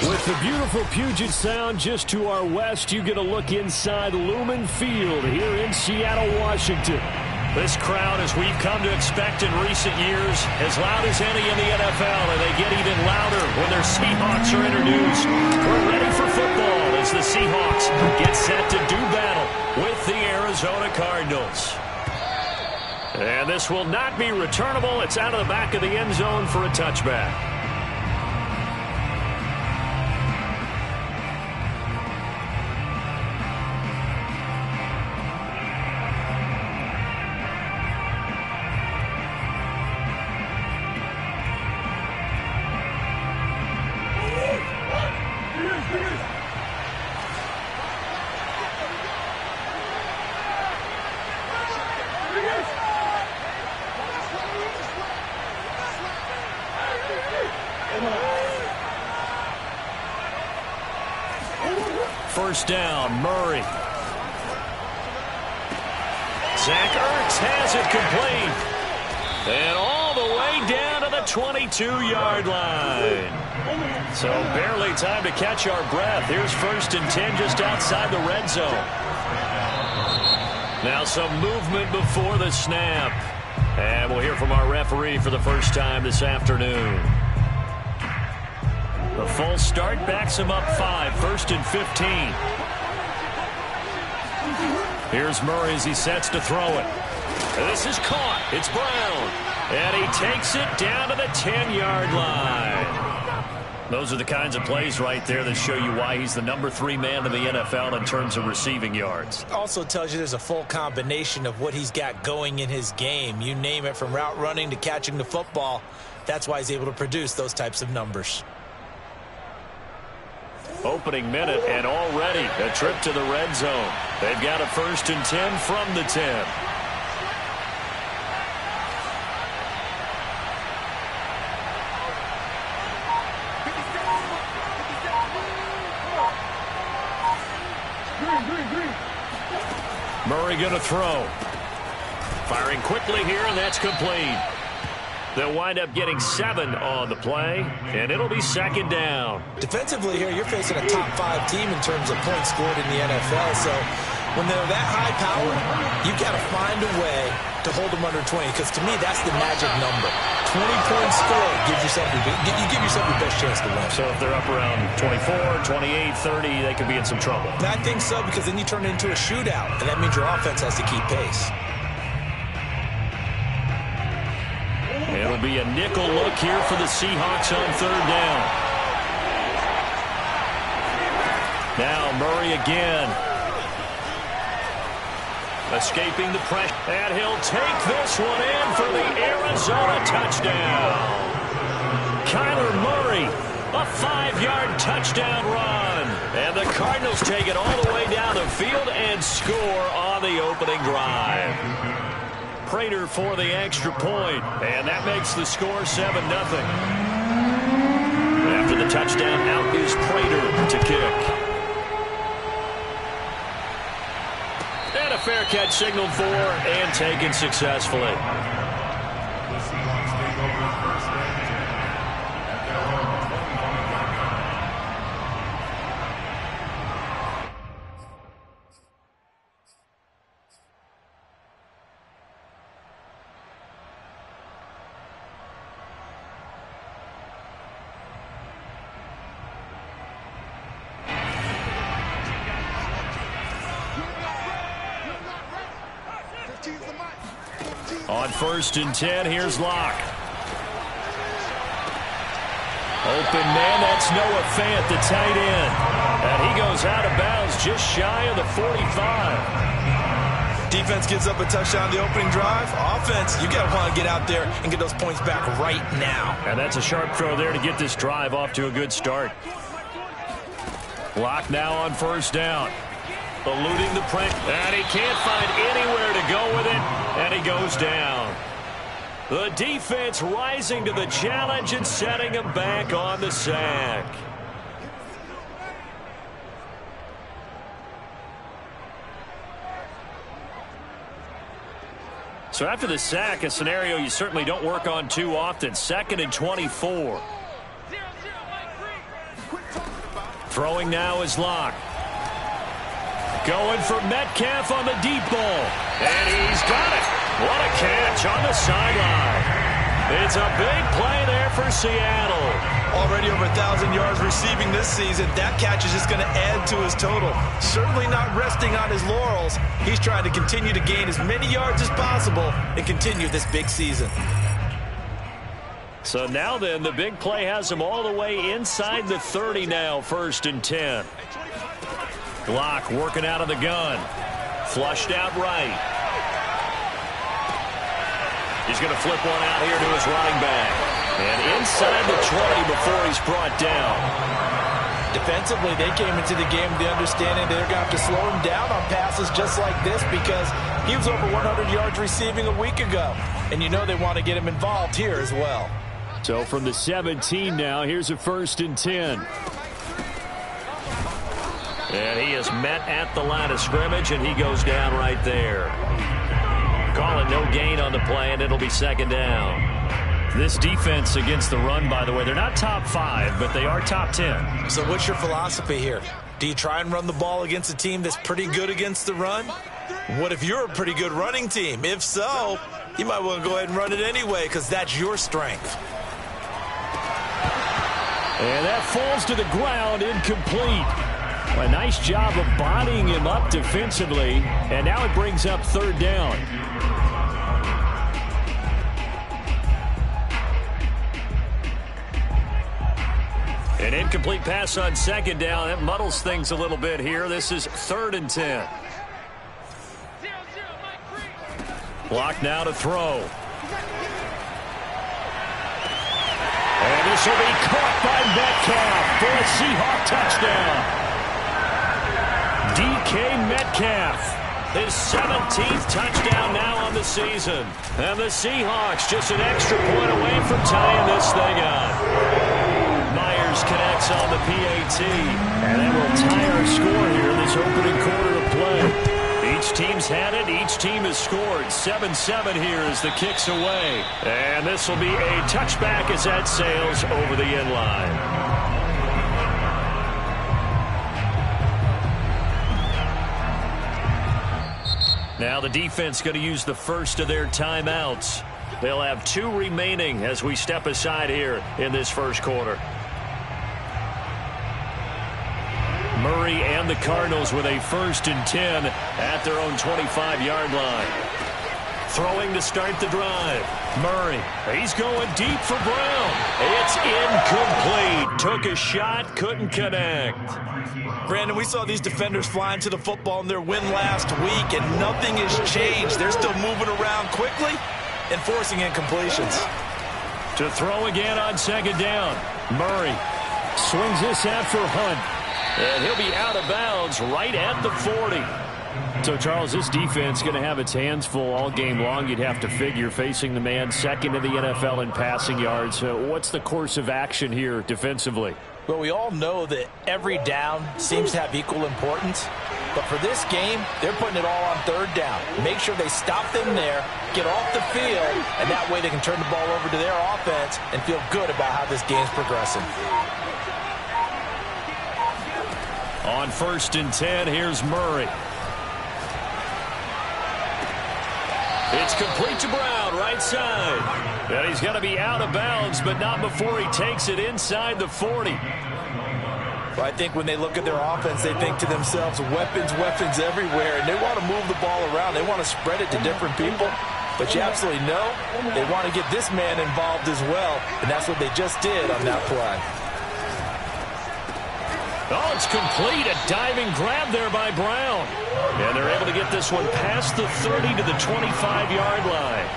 With the beautiful Puget Sound just to our west, you get a look inside Lumen Field here in Seattle, Washington. This crowd, as we've come to expect in recent years, as loud as any in the NFL, and they get even louder when their Seahawks are introduced. We're ready for football as the Seahawks get set to do battle with the Arizona Cardinals. And this will not be returnable. It's out of the back of the end zone for a touchback. First down, Murray. Zach Ertz has it complete. And all the way down to the 22-yard line. So barely time to catch our breath. Here's 1st and 10 just outside the red zone. Now some movement before the snap. And we'll hear from our referee for the first time this afternoon. The full start backs him up 5, 1st and 15. Here's Murray as he sets to throw it. And this is caught. It's Brown. And he takes it down to the 10-yard line. Those are the kinds of plays right there that show you why he's the number 3 man in the NFL in terms of receiving yards. Also tells you there's a full combination of what he's got going in his game. You name it, from route running to catching the football. That's why he's able to produce those types of numbers. Opening minute, and already a trip to the red zone. They've got a 1st and 10 from the 10. Murray going to throw. Firing quickly here, and that's complete. They'll wind up getting 7 on the play, and it'll be 2nd down. Defensively here, you're facing a top 5 team in terms of points scored in the NFL. So when they're that high power, you've got to find a way to hold them under 20, because to me, that's the magic number. 20 points scored gives yourself you give yourself your best chance to win. So if they're up around 24, 28, 30, they could be in some trouble. I think so, because then you turn it into a shootout, and that means your offense has to keep pace. It'll be a nickel look here for the Seahawks on 3rd down. Now Murray again. Escaping the pressure. And he'll take this one in for the Arizona touchdown. Kyler Murray, a 5-yard touchdown run. And the Cardinals take it all the way down the field and score on the opening drive. Prater for the extra point, and that makes the score 7-0. After After the touchdown, out is Prater to kick. And a fair catch signaled for and taken successfully. The Seahawks take over first and 10 at their own 21-yard line. On 1st and 10, here's Locke. Open man, that's Noah Fant, the tight end. And he goes out of bounds just shy of the 45. Defense gives up a touchdown the opening drive. Offense, you got to want to get out there and get those points back right now. And that's a sharp throw there to get this drive off to a good start. Locke now on 1st down. Eluding the press, and he can't find anywhere to go with it, and he goes down. The defense rising to the challenge and setting him back on the sack. So after the sack, a scenario you certainly don't work on too often. 2nd and 24. Throwing now is Locke. Going for Metcalf on the deep ball. And he's got it. What a catch on the sideline. It's a big play there for Seattle. Already over 1,000 yards receiving this season. That catch is just going to add to his total. Certainly not resting on his laurels. He's trying to continue to gain as many yards as possible and continue this big season. So now then, the big play has him all the way inside the 30 now, 1st and 10. Locke working out of the gun. Flushed out right. He's going to flip one out here to his running back. And inside the 20 before he's brought down. Defensively, they came into the game with the understanding they're going to have to slow him down on passes just like this because he was over 100 yards receiving a week ago. And you know they want to get him involved here as well. So from the 17 now, here's a 1st and 10. And he is met at the line of scrimmage, and he goes down right there. Calling no gain on the play, and it'll be 2nd down. This defense against the run, by the way, they're not top 5, but they are top 10. So what's your philosophy here? Do you try and run the ball against a team that's pretty good against the run? What if you're a pretty good running team? If so, you might want to go ahead and run it anyway because that's your strength. And that falls to the ground, incomplete. A nice job of bodying him up defensively, and now it brings up 3rd down. An incomplete pass on 2nd down. That muddles things a little bit here. This is 3rd and 10. Block now to throw. And this will be caught by Metcalf for a Seahawk touchdown. DK Metcalf, his 17th touchdown now on the season. And the Seahawks just an extra point away from tying this thing up. Myers connects on the PAT. And that will tie our score here in this opening quarter of play. Each team's had it. Each team has scored. 7-7 here as the kick's away. And this will be a touchback as that sails over the end line. Now the defense going to use the first of their timeouts. They'll have 2 remaining as we step aside here in this first quarter. Murray and the Cardinals with a 1st and 10 at their own 25-yard line. Throwing to start the drive. Murray, he's going deep for Brown. It's incomplete. Took a shot, couldn't connect. Brandon, we saw these defenders flying to the football in their win last week, and nothing has changed. They're still moving around quickly and forcing incompletions. To throw again on 2nd down. Murray swings this out for Hunt. And he'll be out of bounds right at the 40. So, Charles, this defense going to have its hands full all game long, you'd have to figure, facing the man second in the NFL in passing yards. What's the course of action here defensively? Well, we all know that every down seems to have equal importance. But for this game, they're putting it all on third down. Make sure they stop them there, get off the field, and that way they can turn the ball over to their offense and feel good about how this game's progressing. On 1st and 10, here's Murray. It's complete to Brown, right side. And he's going to be out of bounds, but not before he takes it inside the 40. Well, I think when they look at their offense, they think to themselves, weapons, weapons everywhere, and they want to move the ball around. They want to spread it to different people. But you absolutely know they want to get this man involved as well, and that's what they just did on that play. Oh, it's complete. A diving grab there by Brown. And they're able to get this one past the 30 to the 25-yard line.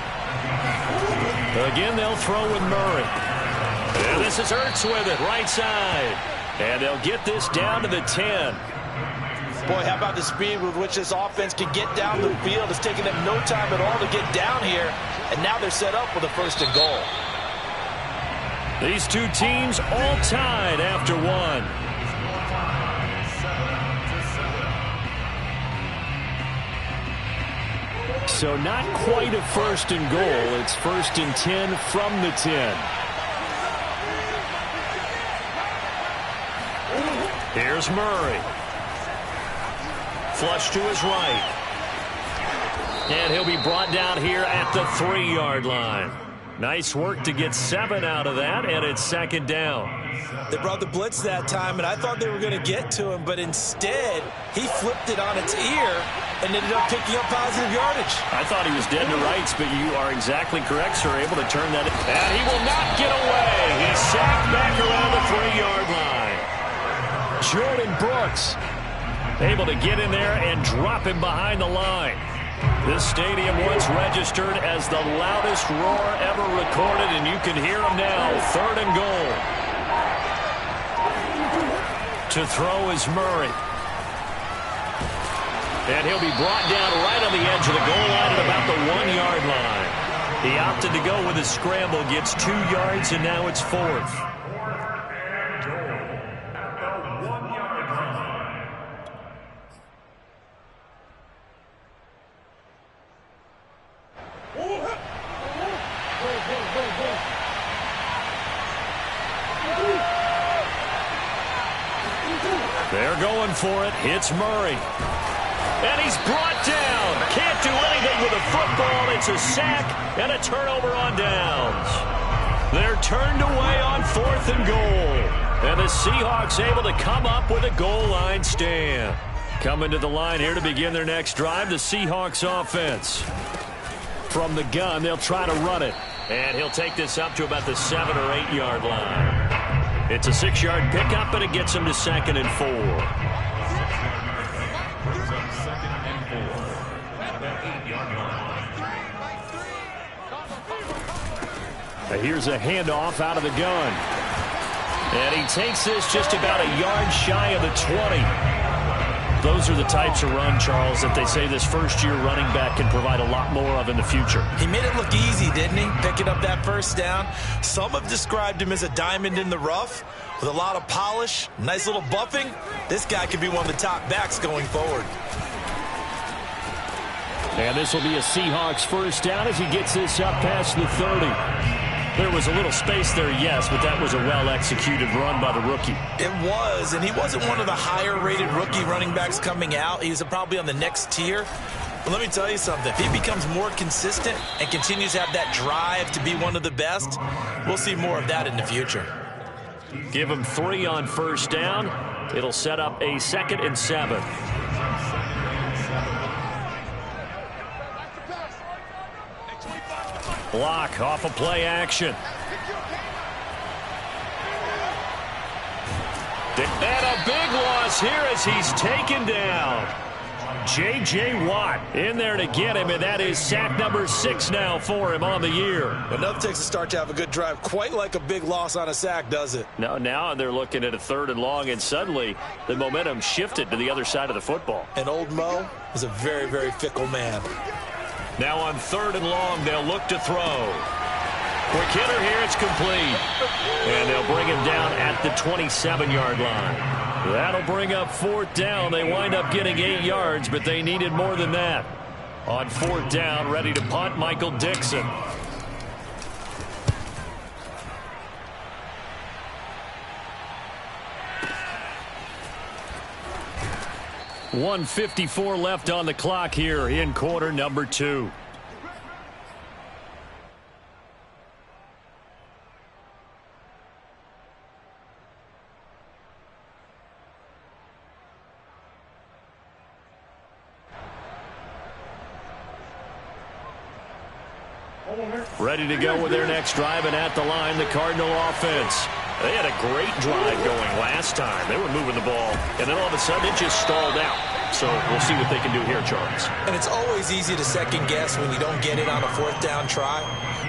Again, they'll throw with Murray. And this is Ertz with it, right side. And they'll get this down to the 10. Boy, how about the speed with which this offense can get down the field? It's taking them no time at all to get down here. And now they're set up with a 1st and goal. These two teams all tied after one. So not quite a 1st and goal. It's 1st and 10 from the 10. Here's Murray. Flush to his right. And he'll be brought down here at the 3-yard line. Nice work to get 7 out of that, and it's 2nd down. They brought the blitz that time, and I thought they were going to get to him, but instead, he flipped it on its ear and ended up picking up positive yardage. I thought he was dead to rights, but you are exactly correct, sir. Able to turn that in. And he will not get away. He's sacked back around the 3-yard line. Jordan Brooks able to get in there and drop him behind the line. This stadium once registered as the loudest roar ever recorded, and you can hear him now. 3rd and goal. To throw is Murray. And he'll be brought down right on the edge of the goal line at about the 1-yard line. He opted to go with a scramble, gets 2 yards, and now it's 4th. They're going for it. It's Murray. And he's brought down. Can't do anything with a football. It's a sack and a turnover on downs. They're turned away on 4th and goal. And the Seahawks able to come up with a goal line stand. Coming to the line here to begin their next drive, the Seahawks offense. From the gun, they'll try to run it. And he'll take this up to about the 7 or 8 yard line. It's a 6-yard pickup, and it gets him to 2nd and 4. Here's a handoff out of the gun. And he takes this just about a yard shy of the 20. Those are the types of run, Charles, that they say this first-year running back can provide a lot more of in the future. He made it look easy, didn't he? Picking up that 1st down. Some have described him as a diamond in the rough with a lot of polish, nice little buffing. This guy could be one of the top backs going forward. And this will be a Seahawks 1st down as he gets this up past the 30. There was a little space there, yes, but that was a well-executed run by the rookie. It was, and he wasn't one of the higher-rated rookie running backs coming out. He was probably on the next tier. But let me tell you something. If he becomes more consistent and continues to have that drive to be one of the best, we'll see more of that in the future. Give him 3 on 1st down. It'll set up a 2nd and 7. Block off of play action. And a big loss here as he's taken down. J.J. Watt in there to get him, and that is sack number 6 now for him on the year. Enough takes a start to have a good drive. Quite like a big loss on a sack, does it? Now they're looking at a 3rd and long, and suddenly the momentum shifted to the other side of the football. And old Mo is a very, very fickle man. Now on 3rd and long, they'll look to throw. Quick hitter here, it's complete. And they'll bring him down at the 27-yard line. That'll bring up 4th down. They wind up getting 8 yards, but they needed more than that. On 4th down, ready to punt, Michael Dixon. .154 left on the clock here in quarter number 2. Ready to go with their next drive, and at the line, the Cardinal offense. They had a great drive going last time. They were moving the ball, and then all of a sudden it just stalled out. So we'll see what they can do here, Charles. And it's always easy to second guess when you don't get it on a 4th down try.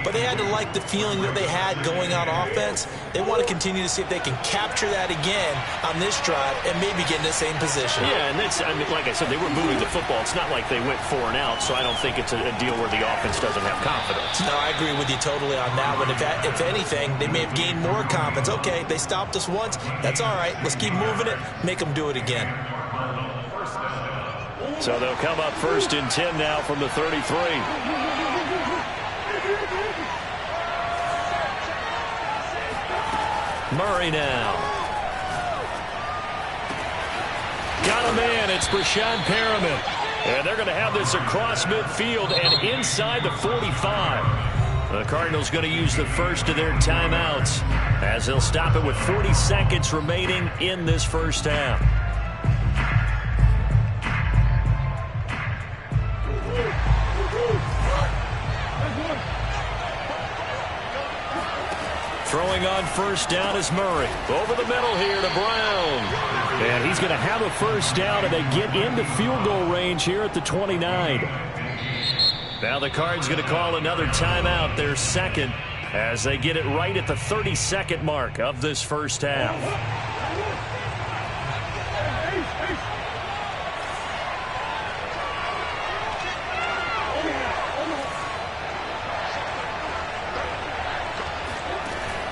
But they had to like the feeling that they had going on offense. They want to continue to see if they can capture that again on this drive and maybe get in the same position. Yeah, and that's, I mean, like I said, they were moving the football. It's not like they went 4 and out, so I don't think it's a deal where the offense doesn't have confidence. No, I agree with you totally on that one. If anything, they may have gained more confidence. Okay, they stopped us once. That's all right. Let's keep moving it. Make them do it again. So they'll come up 1st and 10 now from the 33. Murray now. Got a man. It's Brashad Perriman. And they're going to have this across midfield and inside the 45. The Cardinals going to use the first of their timeouts as they'll stop it with 40 seconds remaining in this first half. Throwing on 1st down is Murray. Over the middle here to Brown. And he's going to have a 1st down, and they get into field goal range here at the 29. Now the Cards going to call another timeout, their 2nd, as they get it right at the 32nd mark of this first half.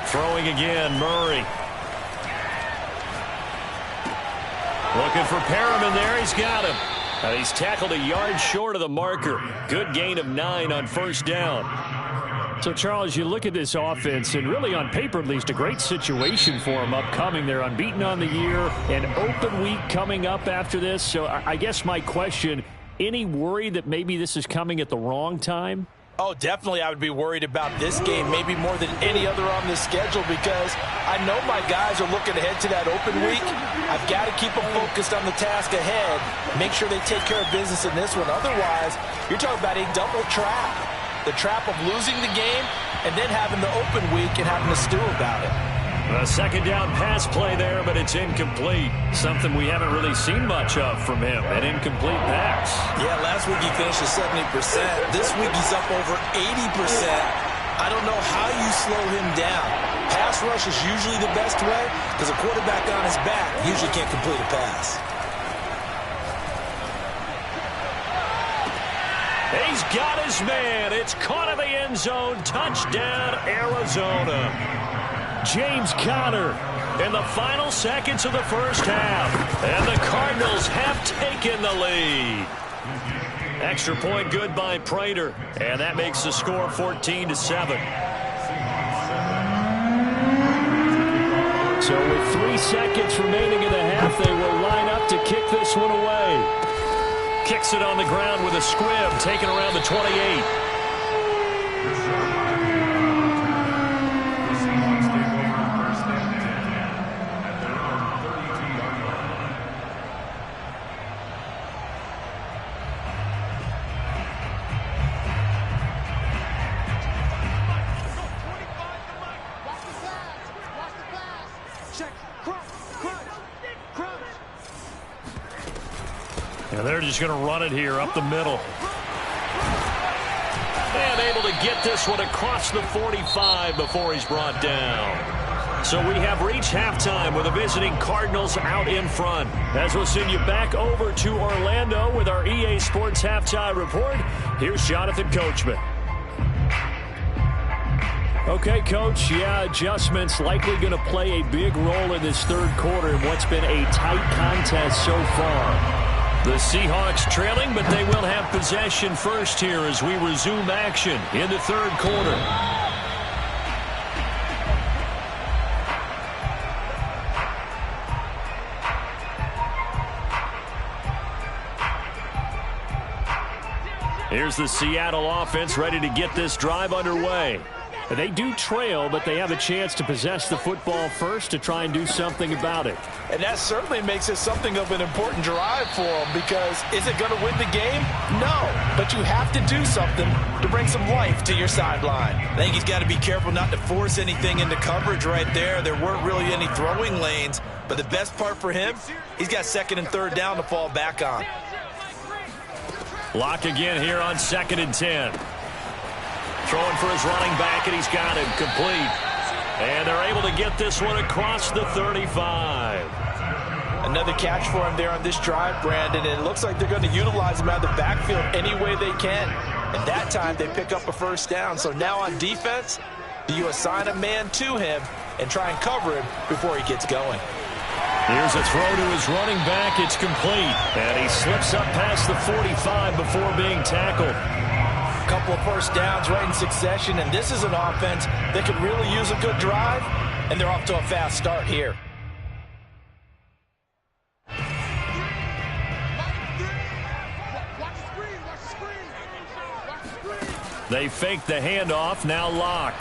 Throwing again, Murray. Looking for Perriman there. He's got him. He's tackled a yard short of the marker. Good gain of 9 on 1st down. So, Charles, you look at this offense, and really on paper at least, a great situation for them upcoming. They're unbeaten on the year, an open week coming up after this. So I guess my question, any worry that maybe this is coming at the wrong time? Oh, definitely I would be worried about this game, maybe more than any other on this schedule, because I know my guys are looking ahead to that open week. I've got to keep them focused on the task ahead, make sure they take care of business in this one. Otherwise, you're talking about a double trap. The trap of losing the game and then having the open week and having to stew about it. A 2nd down pass play there, but it's incomplete. Something we haven't really seen much of from him, an incomplete pass. Yeah, last week he finished at 70%. This week he's up over 80%. I don't know how you slow him down. Pass rush is usually the best way because a quarterback on his back usually can't complete a pass. He's got his man. It's caught in the end zone. Touchdown, Arizona. James Conner in the final seconds of the first half. And the Cardinals have taken the lead. Extra point good by Prater. And that makes the score 14-7. So with 3 seconds remaining in the half, they will line up to kick this one away. Kicks it on the ground with a squib, taken around the 28. The Seahawks take over 1st and 10 at their own 32-yard line. And they're just going to run it here up the middle. And able to get this one across the 45 before he's brought down. So we have reached halftime with the visiting Cardinals out in front. As we'll send you back over to Orlando with our EA Sports Halftime Report, here's Jonathan Coachman. Okay, Coach, adjustments likely going to play a big role in this third quarter in what's been a tight contest so far. The Seahawks trailing, but they will have possession first here as we resume action in the third quarter. Here's the Seattle offense ready to get this drive underway. They do trail, but they have a chance to possess the football first to try and do something about it. And that certainly makes it something of an important drive for them, because is it going to win the game? No, but you have to do something to bring some life to your sideline. I think he's got to be careful not to force anything into coverage right there. There weren't really any throwing lanes, but the best part for him, he's got second and third down to fall back on. Lock again here on 2nd and 10. Throwing for his running back, and he's got him complete. And they're able to get this one across the 35. Another catch for him there on this drive, Brandon, and it looks like they're going to utilize him out of the backfield any way they can. And that time they pick up a first down. So now on defense, do you assign a man to him and try and cover him before he gets going? Here's a throw to his running back. It's complete. And he slips up past the 45 before being tackled. Couple of first downs right in succession, and this is an offense that could really use a good drive, and they're off to a fast start here. They fake the handoff, now Lock.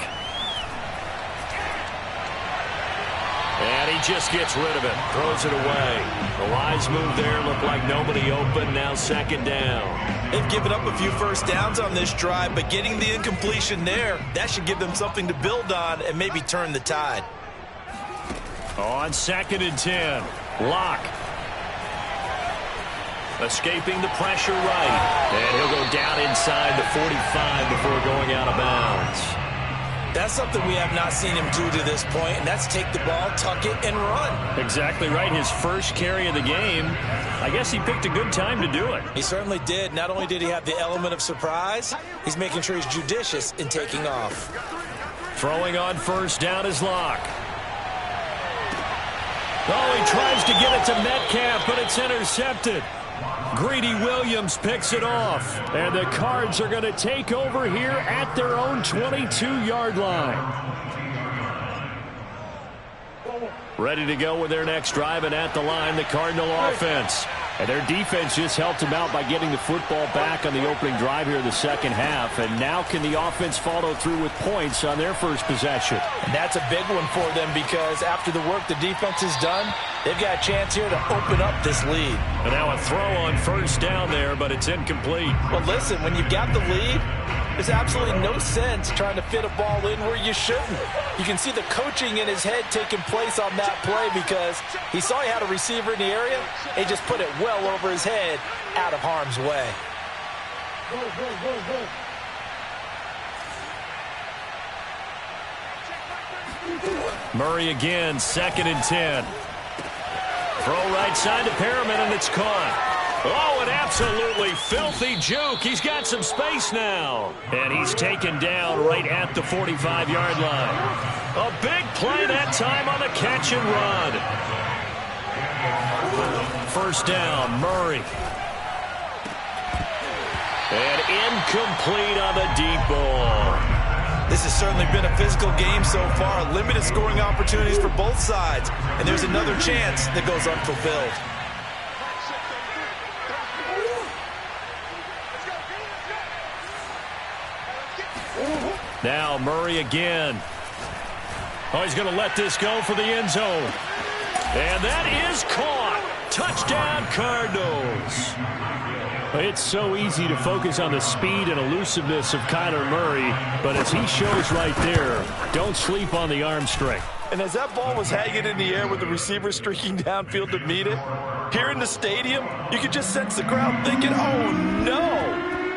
And he just gets rid of it, throws it away. The wise move there, looked like nobody open, now second down. They've given up a few first downs on this drive, but getting the incompletion there, that should give them something to build on and maybe turn the tide. On 2nd and 10, Lock. Escaping the pressure right. And he'll go down inside the 45 before going out of bounds. That's something we have not seen him do to this point, and that's take the ball, tuck it, and run. Exactly right. His first carry of the game. I guess he picked a good time to do it. He certainly did. Not only did he have the element of surprise, he's making sure he's judicious in taking off. Throwing on first down is Lock. Oh, he tries to get it to Metcalf, but it's intercepted. Greedy Williams picks it off. And the Cards are going to take over here at their own 22-yard line. Ready to go with their next drive, and at the line, the Cardinal offense. And their defense just helped them out by getting the football back on the opening drive here in the second half. And now can the offense follow through with points on their first possession? And that's a big one for them, because after the work the defense has done, they've got a chance here to open up this lead. And now a throw on first down there, but it's incomplete. Well, listen, when you've got the lead, there's absolutely no sense trying to fit a ball in where you shouldn't. You can see the coaching in his head taking place on that play, because he saw he had a receiver in the area. He just put it well over his head, out of harm's way. Murray again, 2nd and 10. Throw right side to Perriman, and it's caught. Oh, an absolutely filthy juke. He's got some space now. And he's taken down right at the 45-yard line. A big play that time on the catch and run. First down, Murray. And incomplete on the deep ball. This has certainly been a physical game so far. Limited scoring opportunities for both sides. And there's another chance that goes unfulfilled. Now Murray again. Oh, he's going to let this go for the end zone. And that is caught. Touchdown, Cardinals. It's so easy to focus on the speed and elusiveness of Kyler Murray, but as he shows right there, don't sleep on the arm strength. And as that ball was hanging in the air with the receiver streaking downfield to meet it, Here in the stadium, you could just sense the crowd thinking, oh, no.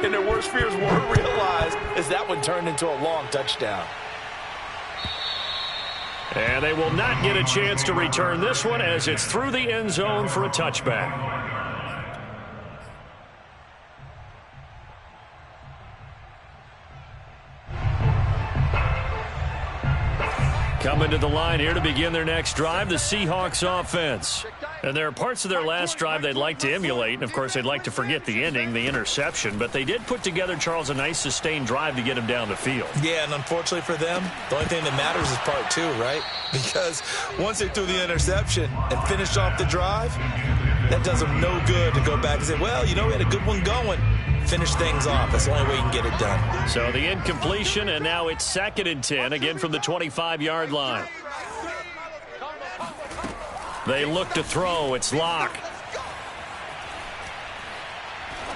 And their worst fears weren't realized as that one turned into a long touchdown. And they will not get a chance to return this one as it's through the end zone for a touchback. Coming to the line here to begin their next drive, the Seahawks offense. And there are parts of their last drive they'd like to emulate. And, of course, they'd like to forget the ending, the interception. But they did put together, Charles, a nice sustained drive to get him down the field. Yeah, and unfortunately for them, the only thing that matters is part two, right? Because once they threw the interception and finished off the drive, that does them no good to go back and say, well, you know, we had a good one going. Finish things off. That's the only way you can get it done. So the incompletion, and now it's 2nd and 10, again from the 25-yard line. They look to throw. It's Locke.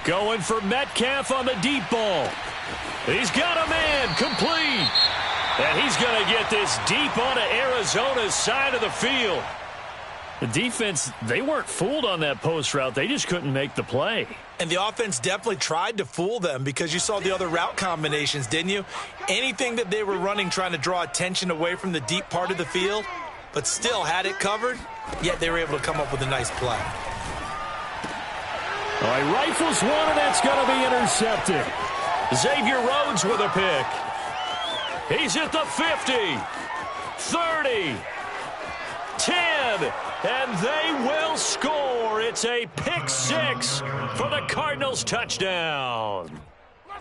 Going for Metcalf on the deep ball. He's got a man. Complete. And he's going to get this deep onto Arizona's side of the field. The defense, they weren't fooled on that post route. They just couldn't make the play. And the offense definitely tried to fool them because you saw the other route combinations, didn't you? Anything that they were running trying to draw attention away from the deep part of the field, but still had it covered, yet they were able to come up with a nice play. All right, rifles one, and that's going to be intercepted. Xavier Rhodes with a pick. He's at the 50, 30, 10, and they will score. It's a pick six for the Cardinals touchdown.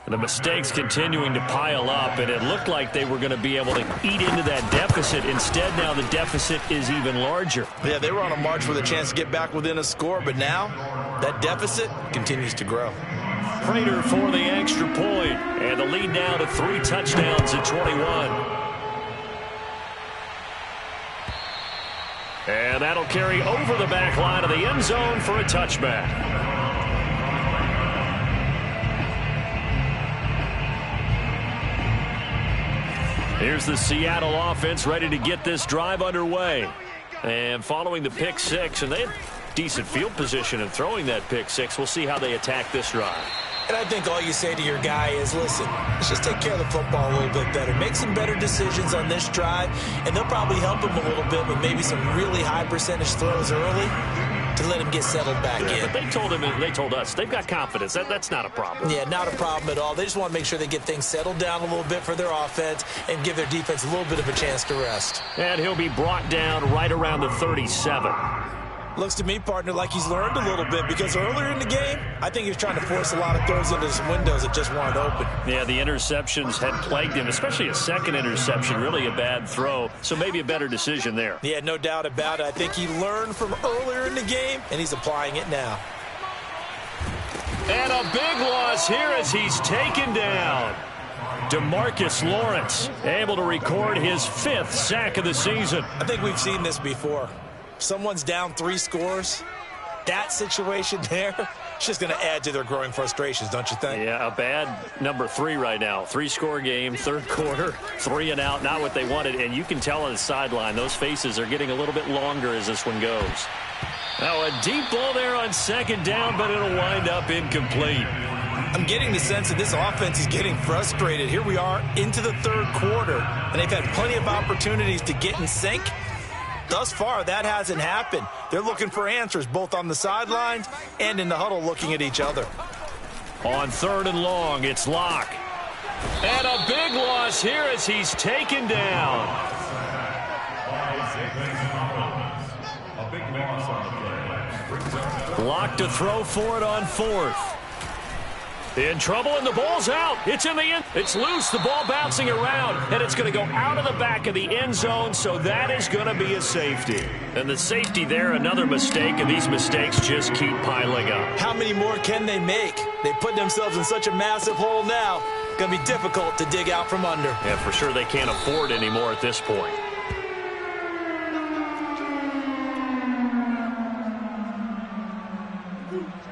And the mistakes continuing to pile up, and it looked like they were going to be able to eat into that deficit. Instead, now the deficit is even larger. Yeah, they were on a march with a chance to get back within a score, but now that deficit continues to grow. Prater for the extra point, and the lead now to 3 touchdowns at 21. And that'll carry over the back line of the end zone for a touchback. Here's the Seattle offense ready to get this drive underway. And following the pick six, and they had decent field position in throwing that pick six. We'll see how they attack this drive. And I think all you say to your guy is, listen, let's just take care of the football a little bit better. Make some better decisions on this drive, and they'll probably help him a little bit with maybe some really high percentage throws early to let him get settled back in. But they told him, and they told us, they've got confidence. That's not a problem. Yeah, not a problem at all. They just want to make sure they get things settled down a little bit for their offense and give their defense a little bit of a chance to rest. And he'll be brought down right around the 37. Looks to me, partner, like he's learned a little bit because earlier in the game, I think he was trying to force a lot of throws into some windows that just weren't open. Yeah, the interceptions had plagued him, especially a second interception, really a bad throw. So maybe a better decision there. Yeah, no doubt about it. I think he learned from earlier in the game, and he's applying it now. And a big loss here as he's taken down. DeMarcus Lawrence able to record his 5th sack of the season. I think we've seen this before. Someone's down 3 scores. That situation there, it's just going to add to their growing frustrations, don't you think? Yeah, a bad number 3 right now. 3-score game, 3rd quarter, 3 and out, not what they wanted. And you can tell on the sideline, those faces are getting a little bit longer as this one goes. Now a deep ball there on 2nd down, but it'll wind up incomplete. I'm getting the sense that this offense is getting frustrated. Here we are into the 3rd quarter, and they've had plenty of opportunities to get in sync. Thus far, that hasn't happened. They're looking for answers both on the sidelines and in the huddle looking at each other. On 3rd and long, it's Locke. And a big loss here as he's taken down. Locke to throw for it on 4th. In trouble, and the ball's out. It's in the end. It's loose. The ball bouncing around, and it's going to go out of the back of the end zone, so that is going to be a safety. And the safety there, another mistake, and these mistakes just keep piling up. How many more can they make? They put themselves in such a massive hole now. Going to be difficult to dig out from under. Yeah, for sure they can't afford anymore at this point.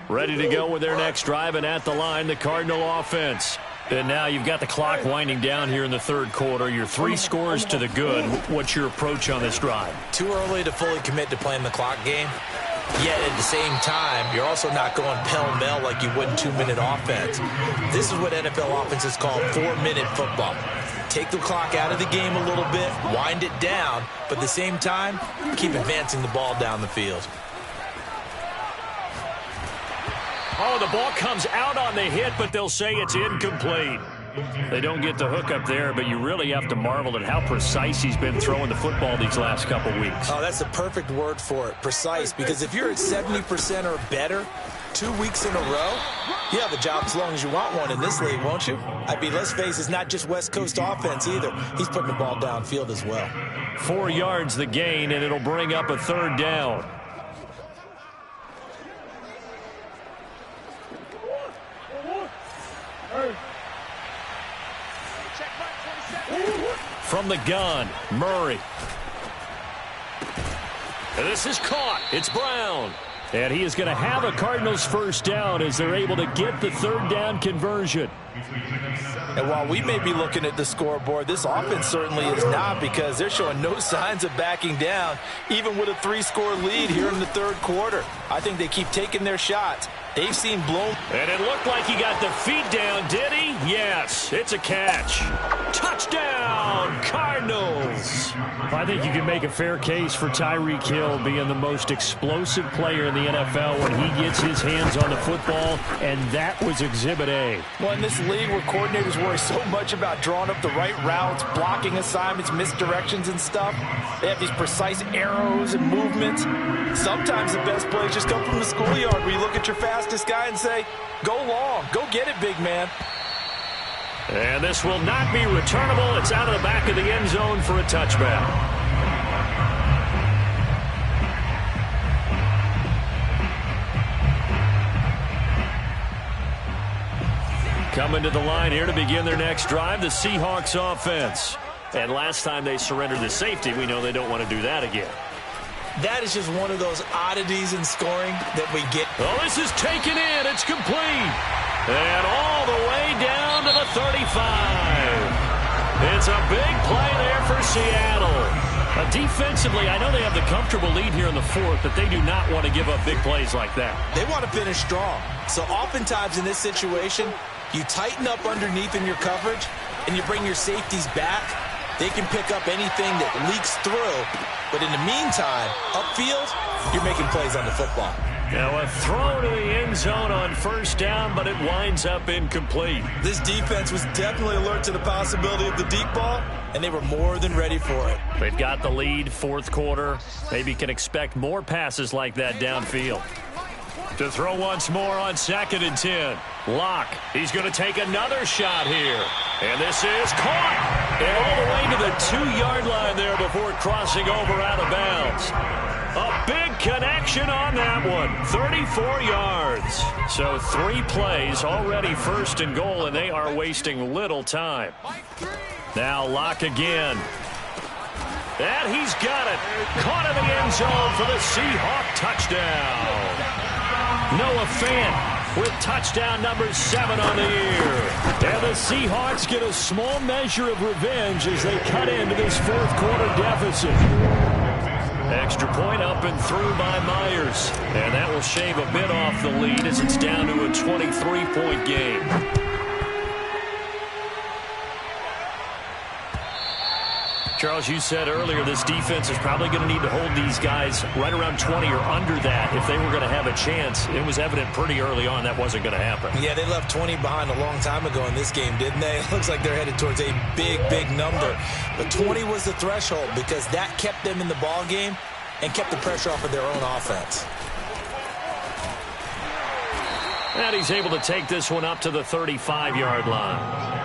Ready to go with their next drive, and at the line, the Cardinal offense. And now you've got the clock winding down here in the 3rd quarter. Your 3 scores to the good. What's your approach on this drive? Too early to fully commit to playing the clock game. Yet at the same time, you're also not going pell-mell like you would in 2-minute offense. This is what NFL offenses call 4-minute football. Take the clock out of the game a little bit, wind it down, but at the same time, keep advancing the ball down the field. Oh, the ball comes out on the hit, but they'll say it's incomplete. They don't get the hook up there, but you really have to marvel at how precise he's been throwing the football these last couple weeks. Oh, that's the perfect word for it, precise, because if you're at 70% or better 2 weeks in a row, you have a job as long as you want one in this league, won't you? I mean, let's face it, it's not just West Coast offense either. He's putting the ball downfield as well. 4 yards the gain, and it'll bring up a third down. From the gun, Murray. And this is caught. It's Brown. And he is going to have a Cardinals first down as they're able to get the third down conversion. And while we may be looking at the scoreboard, this offense certainly is not, because they're showing no signs of backing down, even with a 3-score lead here in the third quarter. I think they keep taking their shots. They've seen blown. And it looked like he got the feet down, did he? Yes, it's a catch. Touchdown, Cardinals. I think you can make a fair case for Tyreek Hill being the most explosive player in the NFL when he gets his hands on the football, and that was Exhibit A. Well, in this league where coordinators worry so much about drawing up the right routes, blocking assignments, misdirections and stuff, they have these precise arrows and movements. Sometimes the best plays just come from the schoolyard where you look at your fastest guy and say, go long, go get it, big man. And this will not be returnable. It's out of the back of the end zone for a touchback. Coming to the line here to begin their next drive, the Seahawks offense. And last time they surrendered the safety, we know they don't want to do that again. That is just one of those oddities in scoring that we get. Oh, this is taken in. It's complete. And all the way down to the 35. It's a big play there for Seattle. Defensively, I know they have the comfortable lead here in the fourth, but they do not want to give up big plays like that. They want to finish strong. So oftentimes in this situation, you tighten up underneath in your coverage, and you bring your safeties back. They can pick up anything that leaks through. But in the meantime, upfield, you're making plays on the football. Now a throw to the end zone on first down, but it winds up incomplete. This defense was definitely alert to the possibility of the deep ball, and they were more than ready for it. They've got the lead, fourth quarter. Maybe can expect more passes like that downfield. To throw once more on 2nd and 10. Locke, he's going to take another shot here. And this is caught. And all the way to the 2-yard line there before crossing over out of bounds. A big connection on that one. 34 yards. So 3 plays, already first and goal, and they are wasting little time. Now Locke again. And he's got it. Caught in the end zone for the Seahawk touchdown. Noah Fant with touchdown number 7 on the year. And the Seahawks get a small measure of revenge as they cut into this fourth quarter deficit. Extra point up and through by Myers. And that will shave a bit off the lead as it's down to a 23-point game. Charles, you said earlier this defense is probably going to need to hold these guys right around 20 or under that if they were going to have a chance. It was evident pretty early on that wasn't going to happen. Yeah, they left 20 behind a long time ago in this game, didn't they? It looks like they're headed towards a big, big number. But 20 was the threshold because that kept them in the ball game and kept the pressure off of their own offense. And he's able to take this one up to the 35-yard line.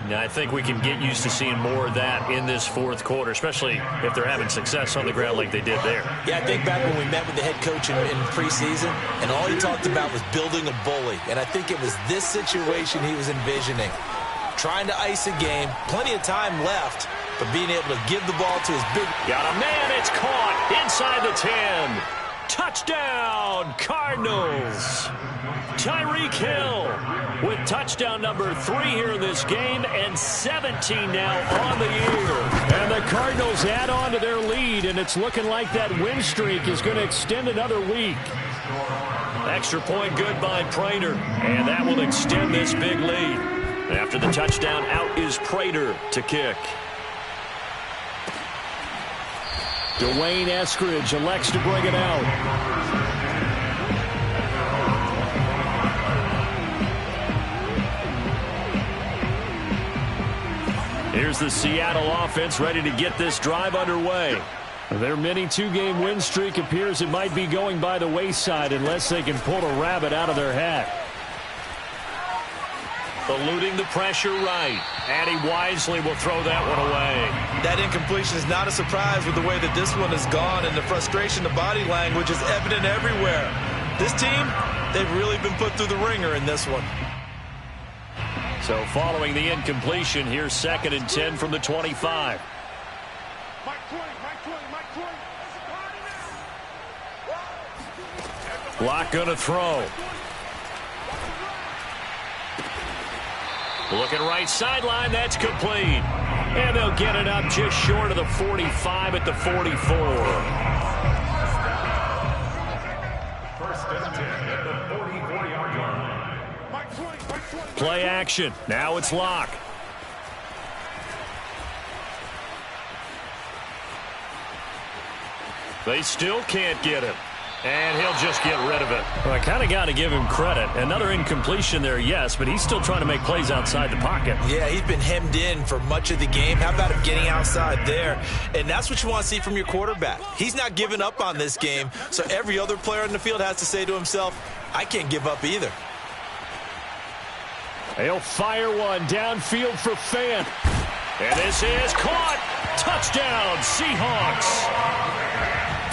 Now, I think we can get used to seeing more of that in this fourth quarter, especially if they're having success on the ground like they did there. Yeah, I think back when we met with the head coach in preseason, and all he talked about was building a bully. And I think it was this situation he was envisioning. Trying to ice a game, plenty of time left, but being able to give the ball to his big... Got a man, it's caught inside the 10. Touchdown, Cardinals. Tyreek Hill with touchdown number 3 here in this game, and 17 now on the year. And the Cardinals add on to their lead, and it's looking like that win streak is going to extend another week. Extra point good by Prater, and that will extend this big lead. After the touchdown, out is Prater to kick. Dwayne Eskridge elects to bring it out. Here's the Seattle offense ready to get this drive underway. Their mini 2-game win streak appears it might be going by the wayside unless they can pull a rabbit out of their hat. Eluding the pressure right. And he wisely will throw that one away. That incompletion is not a surprise with the way that this one has gone, and the frustration, the body language is evident everywhere. This team, they've really been put through the ringer in this one. So following the incompletion, here's 2nd and 10 from the 25. Lock gonna throw. Looking right sideline, that's complete. And they'll get it up just short of the 45 at the 44. First and 10 at the 44-yard line. Play action. Now it's Lock. They still can't get him. And he'll just get rid of it. Well, I kind of got to give him credit. Another incompletion there, yes, but he's still trying to make plays outside the pocket. Yeah, he's been hemmed in for much of the game. How about him getting outside there? And that's what you want to see from your quarterback. He's not giving up on this game, so every other player in the field has to say to himself, I can't give up either. He'll fire one downfield for Fant. And this is caught. Touchdown, Seahawks.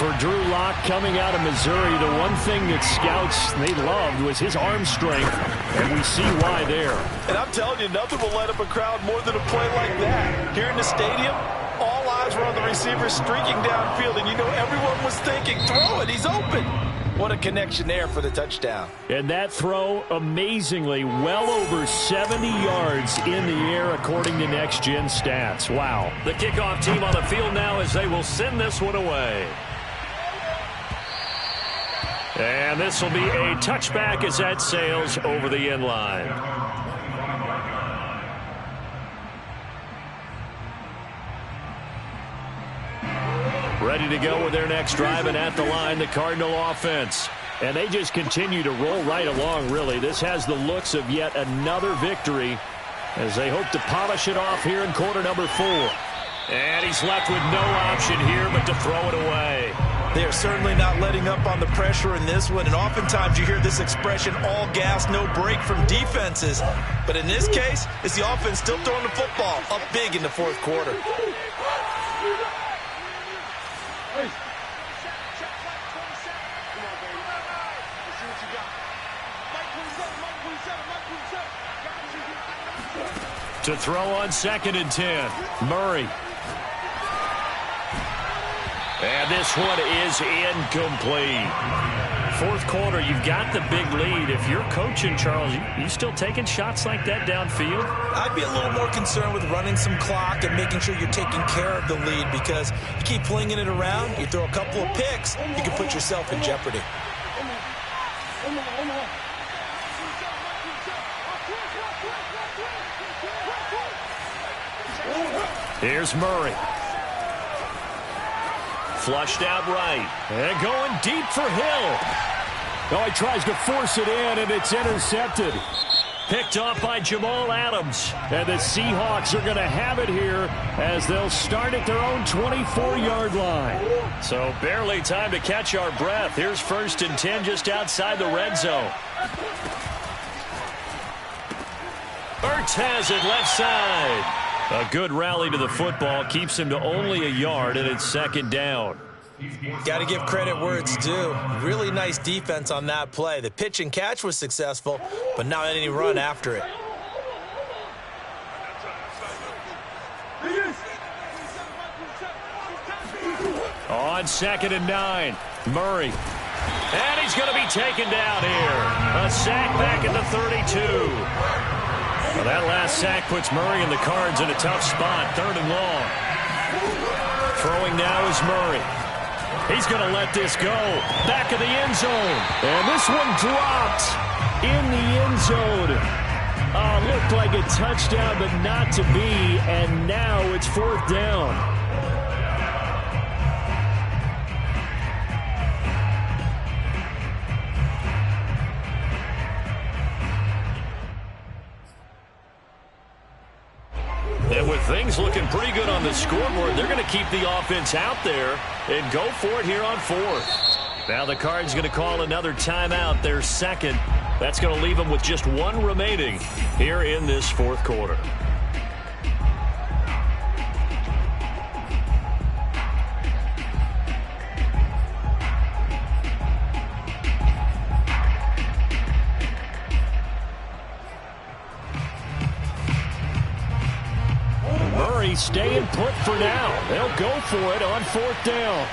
For Drew Lock coming out of Missouri, the one thing that scouts they loved was his arm strength, and we see why there. And I'm telling you, nothing will light up a crowd more than a play like that. Here in the stadium, all eyes were on the receiver streaking downfield, and you know everyone was thinking, throw it, he's open. What a connection there for the touchdown. And that throw, amazingly, well over 70 yards in the air, according to Next Gen Stats. Wow. The kickoff team on the field now as they will send this one away. And this will be a touchback as that sails over the end line. Ready to go with their next drive, and at the line, the Cardinal offense. And they just continue to roll right along, really. This has the looks of yet another victory as they hope to polish it off here in quarter number 4. And he's left with no option here but to throw it away. They are certainly not letting up on the pressure in this one, and oftentimes you hear this expression, all gas, no break from defenses. But in this case, it's the offense still throwing the football up big in the 4th quarter. To throw on 2nd and 10, Murray. And this one is incomplete. 4th quarter, you've got the big lead. If you're coaching, Charles, you still taking shots like that downfield? I'd be a little more concerned with running some clock and making sure you're taking care of the lead, because you keep flinging it around, you throw a couple of picks, you can put yourself in jeopardy. Here's Murray. Flushed out right. And going deep for Hill. Oh, he tries to force it in, and it's intercepted. Picked off by Jamal Adams. And the Seahawks are going to have it here as they'll start at their own 24-yard line. So barely time to catch our breath. Here's 1st and 10 just outside the red zone. Ertz has it left side. A good rally to the football keeps him to only a yard, and it's 2nd down. Got to give credit where it's due. Really nice defense on that play. The pitch and catch was successful, but not any run after it. On 2nd and 9, Murray. And he's going to be taken down here. A sack back at the 32. Well, that last sack puts Murray and the Cards in a tough spot. 3rd and long. Throwing now is Murray. He's going to let this go. Back of the end zone. And this one dropped in the end zone. Looked like a touchdown, but not to be. And now it's 4th down. And with things looking pretty good on the scoreboard, they're going to keep the offense out there and go for it here on 4th. Now the Cards going to call another timeout, their 2nd. That's going to leave them with just 1 remaining here in this 4th quarter. Murray staying put for now. They'll go for it on 4th down.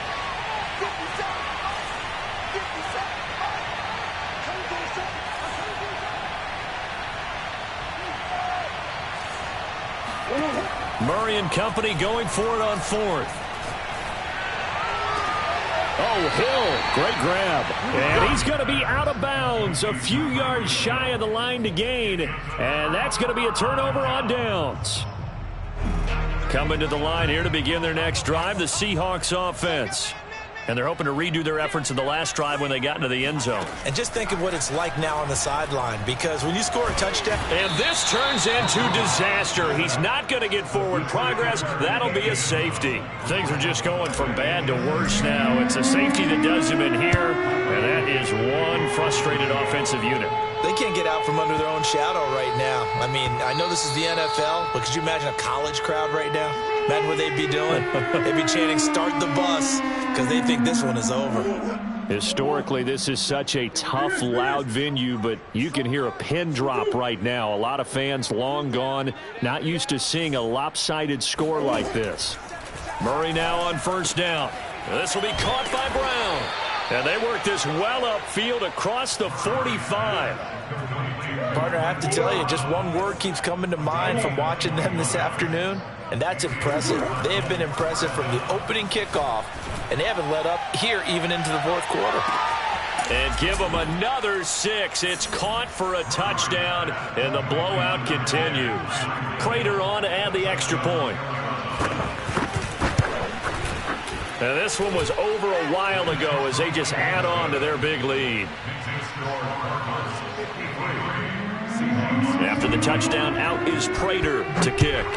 Murray and company going for it on 4th. Oh, Hill, great grab. And he's going to be out of bounds, a few yards shy of the line to gain. And that's going to be a turnover on downs. Coming to the line here to begin their next drive, the Seahawks offense. And they're hoping to redo their efforts in the last drive when they got into the end zone. And just think of what it's like now on the sideline, because when you score a touchdown. And this turns into disaster. He's not going to get forward progress. That'll be a safety. Things are just going from bad to worse now. It's a safety that does him in here, and that is one frustrated offensive unit. They can't get out from under their own shadow right now. I mean, I know this is the NFL, but could you imagine a college crowd right now? Imagine what they'd be doing. They'd be chanting, "Start the bus," because they think this one is over. Historically, this is such a tough, loud venue, but you can hear a pin drop right now. A lot of fans long gone, not used to seeing a lopsided score like this. Murray now on 1st down. This will be caught by Brown. And they work this well upfield across the 45. Partner, I have to tell you, just one word keeps coming to mind from watching them this afternoon, and that's impressive. They have been impressive from the opening kickoff, and they haven't let up here even into the 4th quarter. And give them another 6. It's caught for a touchdown, and the blowout continues. Prater on to add the extra point. And this one was over a while ago as they just add on to their big lead. After the touchdown, out is Prater to kick.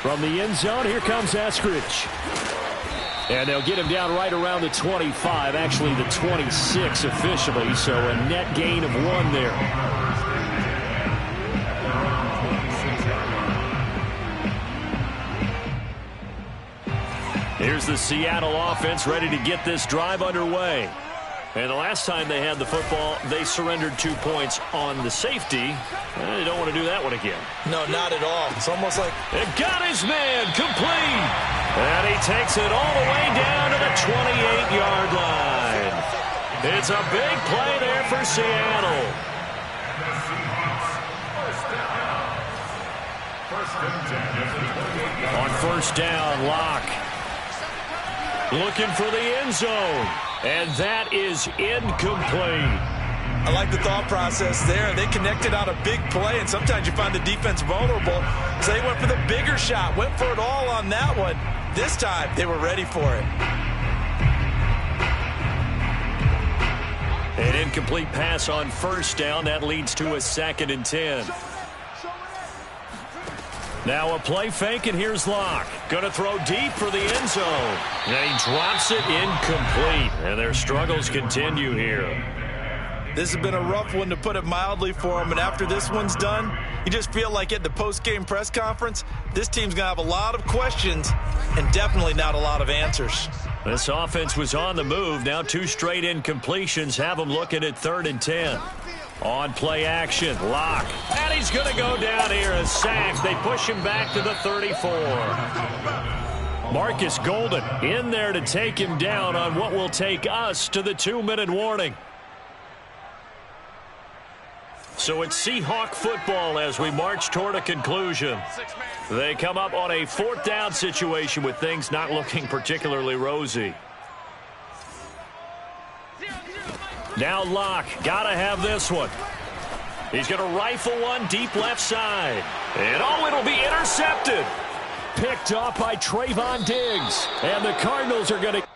From the end zone, here comes Eskridge. And they'll get him down right around the 25, actually the 26 officially, so a net gain of 1 there. Here's the Seattle offense ready to get this drive underway. And the last time they had the football, they surrendered 2 points on the safety. They don't want to do that one again. No, not at all. It's almost like... It got his man complete. And he takes it all the way down to the 28-yard line. It's a big play there for Seattle. On 1st down, Locke looking for the end zone. And that is incomplete. I like the thought process there. They connected on a big play, and sometimes you find the defense vulnerable. So they went for the bigger shot, went for it all on that one. This time, they were ready for it. An incomplete pass on 1st down. That leads to a 2nd and 10. Now a play fake, and here's Locke. Going to throw deep for the end zone. And he drops it incomplete. And their struggles continue here. This has been a rough one, to put it mildly, for them. And after this one's done, you just feel like at the post-game press conference, this team's going to have a lot of questions and definitely not a lot of answers. This offense was on the move. Now 2 straight incompletions have them looking at 3rd and 10. On play action, Locke. And he's going to go down here, a sack. They push him back to the 34. Marcus Golden in there to take him down on what will take us to the 2-minute warning. So it's Seahawk football as we march toward a conclusion. They come up on a 4th down situation with things not looking particularly rosy. Now Locke, gotta have this one. He's going to rifle one deep left side. And it'll be intercepted. Picked off by Trayvon Diggs. And the Cardinals are going to...